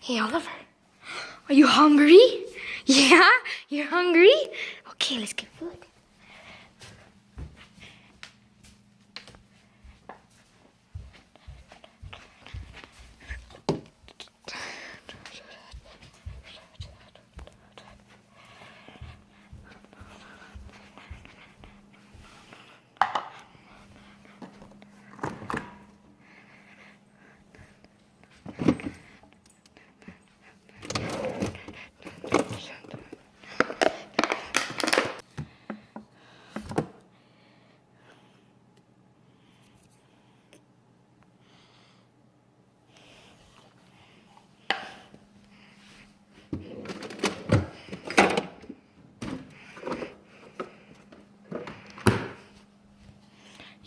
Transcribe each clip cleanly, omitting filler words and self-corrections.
Hey, Oliver, are you hungry? Yeah? You're hungry? Okay, let's get food.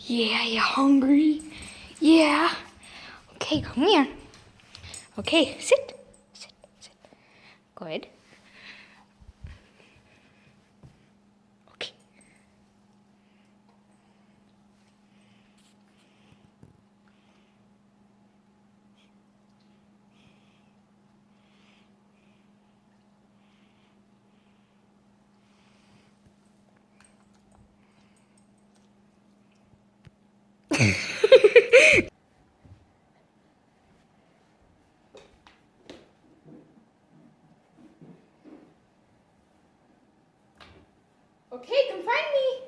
Yeah, you hungry? Yeah. Okay, come here. Okay, sit. Sit, sit. Good. Okay. Okay, come find me.